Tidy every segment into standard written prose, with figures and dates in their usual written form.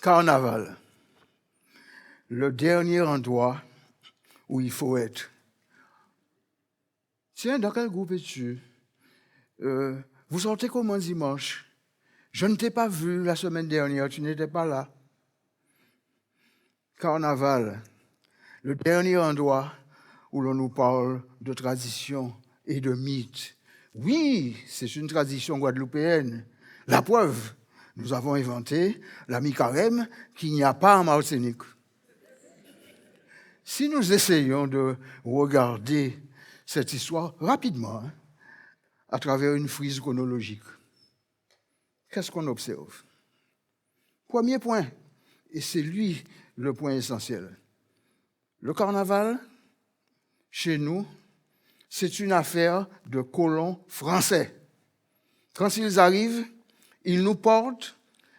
Carnaval, le dernier endroit où il faut être. Tiens, dans quel groupe es-tu? Vous sortez comment dimanche? Je ne t'ai pas vu la semaine dernière, tu n'étais pas là. Carnaval, le dernier endroit où l'on nous parle de tradition et de mythes. Oui, c'est une tradition guadeloupéenne. La preuve, nous avons inventé la mi-carême qu'il n'y a pas en Martinique. Si nous essayons de regarder cette histoire rapidement, à travers une frise chronologique, qu'est-ce qu'on observe? Premier point, et c'est lui le point essentiel. Le carnaval, chez nous, c'est une affaire de colons français. Quand ils arrivent, ils nous portent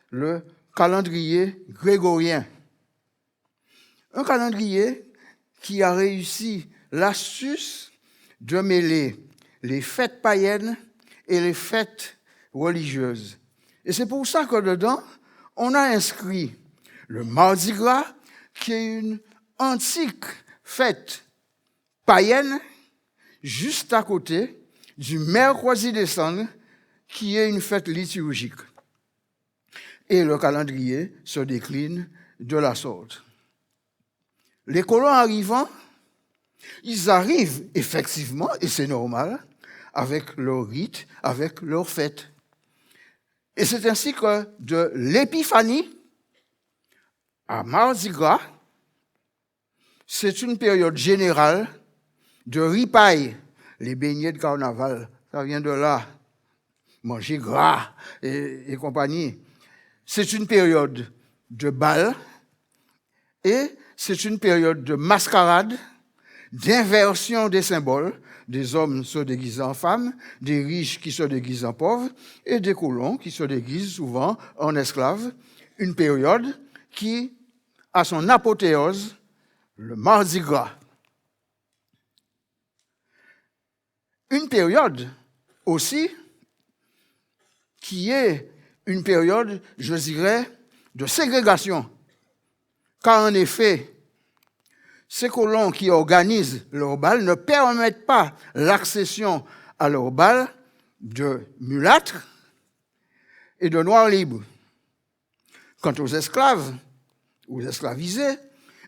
le calendrier grégorien. Un calendrier qui a réussi l'astuce de mêler les fêtes païennes et les fêtes religieuses. Et c'est pour ça que dedans, on a inscrit le Mardi Gras, qui est une antique fête païenne, juste à côté du mercredi des Cendres, qui est une fête liturgique. Et le calendrier se décline de la sorte. Les colons arrivant, ils arrivent effectivement, et c'est normal, avec leur rite, avec leur fête. Et c'est ainsi que de l'épiphanie à Mardi Gras, c'est une période générale de ripaille. Les beignets de carnaval, ça vient de là. Manger gras et compagnie. C'est une période de bal et c'est une période de mascarade, d'inversion des symboles, des hommes se déguisant en femmes, des riches qui se déguisent en pauvres et des colons qui se déguisent souvent en esclaves. Une période qui a son apothéose, le Mardi Gras. Une période aussi qui est une période, je dirais, de ségrégation. Car en effet, ces colons qui organisent leur bal ne permettent pas l'accession à leur bal de mulâtres et de noirs libres. Quant aux esclaves, aux esclavisés,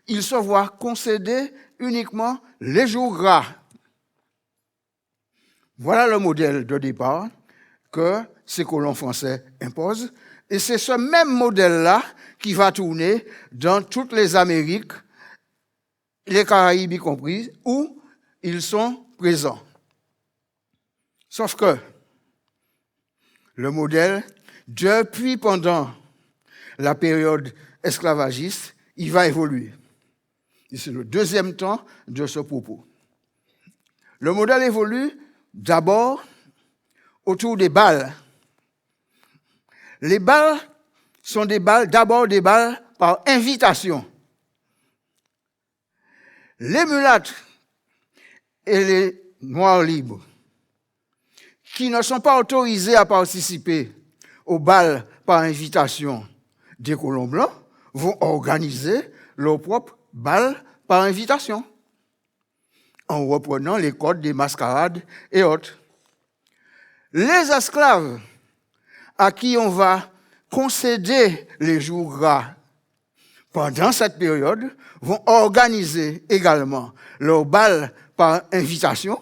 ils se voient concéder uniquement les jours gras. Voilà le modèle de départ que ces colons français imposent. Et c'est ce même modèle-là qui va tourner dans toutes les Amériques, les Caraïbes y compris, où ils sont présents. Sauf que le modèle, depuis pendant la période esclavagiste, il va évoluer. Et c'est le deuxième temps de ce propos. Le modèle évolue d'abord autour des bals. Les bals sont d'abord des bals par invitation. Les mulâtres et les noirs libres, qui ne sont pas autorisés à participer au bal par invitation des colons blancs, vont organiser leur propre bal par invitation, en reprenant les codes des mascarades et autres. Les esclaves à qui on va concéder les jours gras pendant cette période vont organiser également leur bal par invitation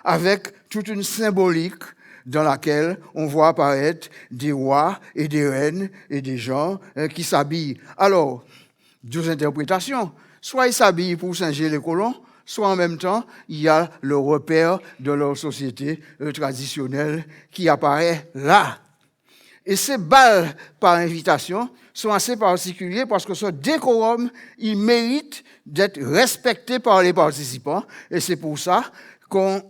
avec toute une symbolique dans laquelle on voit apparaître des rois et des reines et des gens qui s'habillent. Alors, deux interprétations. Soit ils s'habillent pour singer les colons, soit en même temps, il y a le repère de leur société traditionnelle qui apparaît là. Et ces bals par invitation sont assez particuliers parce que ce décorum, il mérite d'être respecté par les participants. Et c'est pour ça qu'on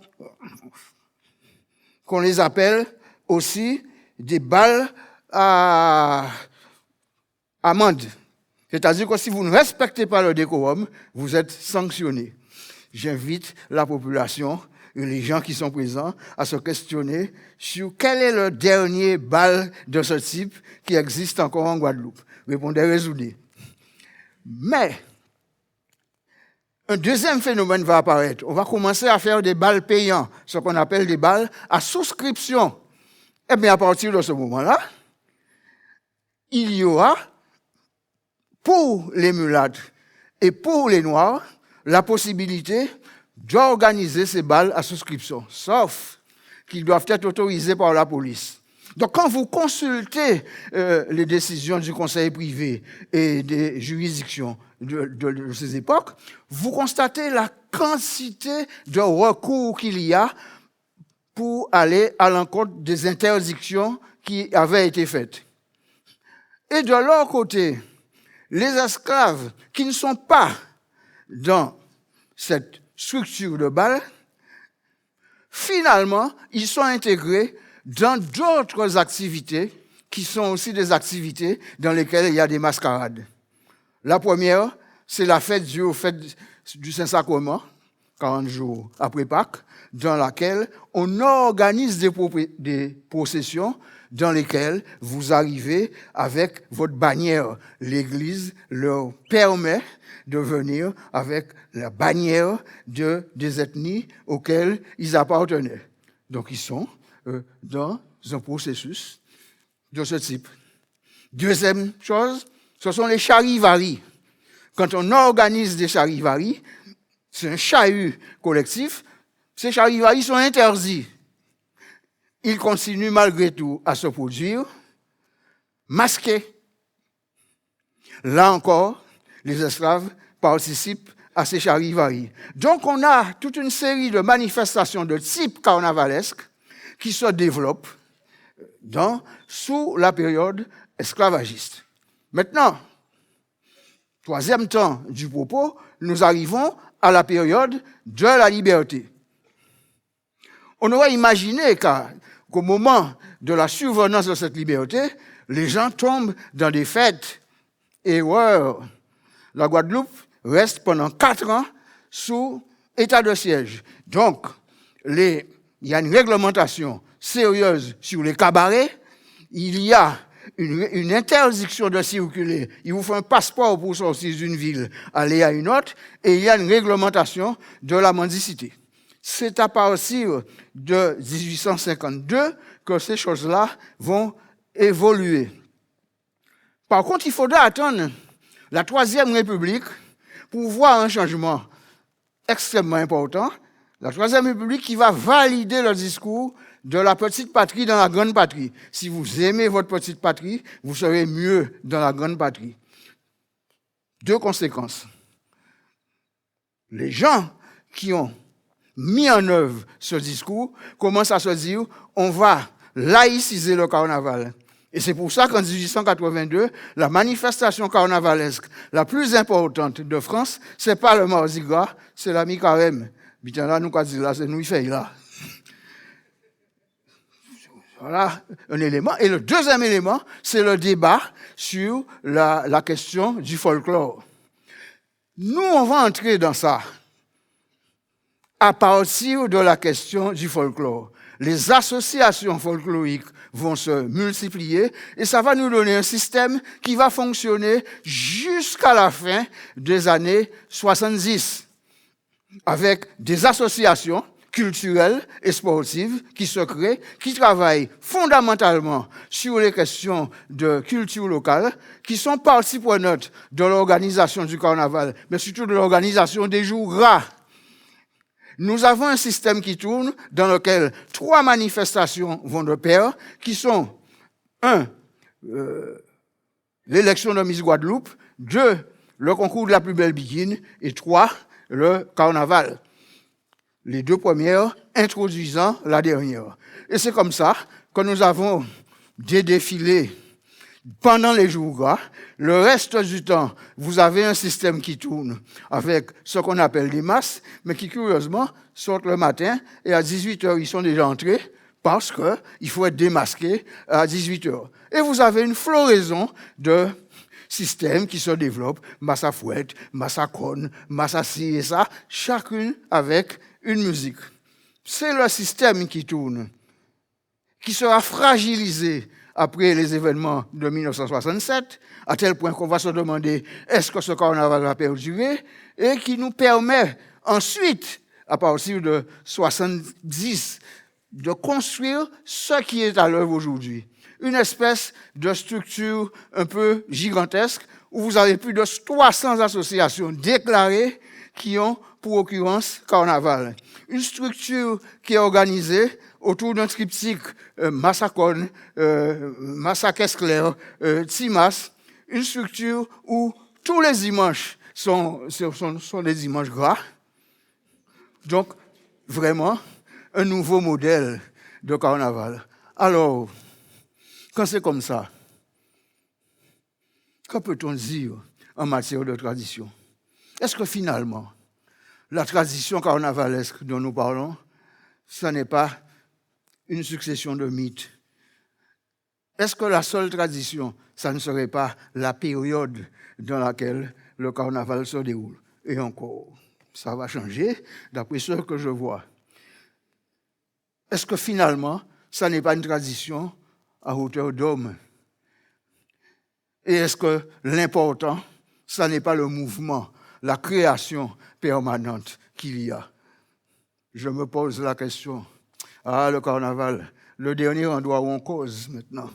les appelle aussi des bals à amende. C'est-à-dire que si vous ne respectez pas le décorum, vous êtes sanctionné. J'invite la population les gens qui sont présents à se questionner sur quel est le dernier bal de ce type qui existe encore en Guadeloupe. Répondez, résoudez. Mais, un deuxième phénomène va apparaître. On va commencer à faire des bals payants, ce qu'on appelle des bals à souscription. Eh bien, à partir de ce moment-là, il y aura, pour les mulâtres et pour les noirs, la possibilité d'organiser ces bals à souscription, sauf qu'ils doivent être autorisés par la police. Donc, quand vous consultez les décisions du conseil privé et des juridictions de ces époques, vous constatez la quantité de recours qu'il y a pour aller à l'encontre des interdictions qui avaient été faites. Et de leur côté, les esclaves qui ne sont pas dans cette structure de bal, finalement, ils sont intégrés dans d'autres activités qui sont aussi des activités dans lesquelles il y a des mascarades. La première, c'est la fête du Saint-Sacrement, 40 jours après Pâques, dans laquelle on organise des processions dans lesquelles vous arrivez avec votre bannière. L'Église leur permet de venir avec la bannière des ethnies auxquelles ils appartenaient. Donc, ils sont dans un processus de ce type. Deuxième chose, ce sont les charivaris. Quand on organise des charivaris, c'est un chahut collectif, ces charivaris sont interdits. Ils continuent malgré tout à se produire, masqués. Là encore, les esclaves participent à ces charivaris. Donc on a toute une série de manifestations de type carnavalesque qui se développent sous la période esclavagiste. Maintenant, troisième temps du propos, nous arrivons à la période de la liberté. On aurait imaginé qu'au moment de la survenance de cette liberté, les gens tombent dans des fêtes. Erreur. La Guadeloupe reste pendant 4 ans sous état de siège. Donc, il y a une réglementation sérieuse sur les cabarets. Il y a une interdiction de circuler. Il vous faut un passeport pour sortir d'une ville, aller à une autre. Et il y a une réglementation de la mendicité. C'est à partir de 1852 que ces choses-là vont évoluer. Par contre, il faudra attendre la Troisième République pour voir un changement extrêmement important. La Troisième République qui va valider le discours de la petite patrie dans la grande patrie. Si vous aimez votre petite patrie, vous serez mieux dans la grande patrie. 2 conséquences. Les gens qui ont mis en œuvre ce discours commencent à se dire on va laïciser le carnaval. Et c'est pour ça qu'en 1882, la manifestation carnavalesque la plus importante de France, c'est pas le Mardi Gras, c'est la mi-carême. Là, nous quoi dire là, c'est nous il fait là. Voilà un élément. Et le deuxième élément, c'est le débat sur la question du folklore. Nous, on va entrer dans ça à partir de la question du folklore. Les associations folkloriques vont se multiplier et ça va nous donner un système qui va fonctionner jusqu'à la fin des années 70 avec des associations culturelles et sportives qui se créent, qui travaillent fondamentalement sur les questions de culture locale, qui sont partie prenante de l'organisation du carnaval, mais surtout de l'organisation des jours gras. Nous avons un système qui tourne dans lequel 3 manifestations vont de pair, qui sont 1. L'élection de Miss Guadeloupe, 2. Le concours de la plus belle bikini, et 3. Le carnaval. Les 2 premières introduisant la dernière. Et c'est comme ça que nous avons des défilés pendant les jours gras. Le reste du temps, vous avez un système qui tourne avec ce qu'on appelle des masses, mais qui, curieusement, sortent le matin et à 18h, ils sont déjà entrés parce qu'il faut être démasqué à 18h. Et vous avez une floraison de systèmes qui se développent, masse à fouette, masse à cône, masse à ci et ça, chacune avec une musique. c'est le système qui tourne, qui sera fragilisé après les événements de 1967, à tel point qu'on va se demander est-ce que ce carnaval va perdurer, et qui nous permet ensuite, à partir de 70, de construire ce qui est à l'œuvre aujourd'hui. Une espèce de structure un peu gigantesque où vous avez plus de 300 associations déclarées qui ont pour occurrence carnaval. Une structure qui est organisée autour d'un triptyque Massacon, Massacre-Esclair, Timas, une structure où tous les dimanches sont des dimanches gras. Donc, vraiment, un nouveau modèle de carnaval. Alors, quand c'est comme ça, que peut-on dire en matière de tradition? Est-ce que finalement, la tradition carnavalesque dont nous parlons, ce n'est pas une succession de mythes? Est-ce que la seule tradition, ça ne serait pas la période dans laquelle le carnaval se déroule? Et encore, ça va changer d'après ce que je vois. Est-ce que finalement, ça n'est pas une tradition à hauteur d'homme? Et est-ce que l'important, ça n'est pas le mouvement, la création permanente qu'il y a? Je me pose la question. Ah, le carnaval, le dernier endroit où on cause maintenant.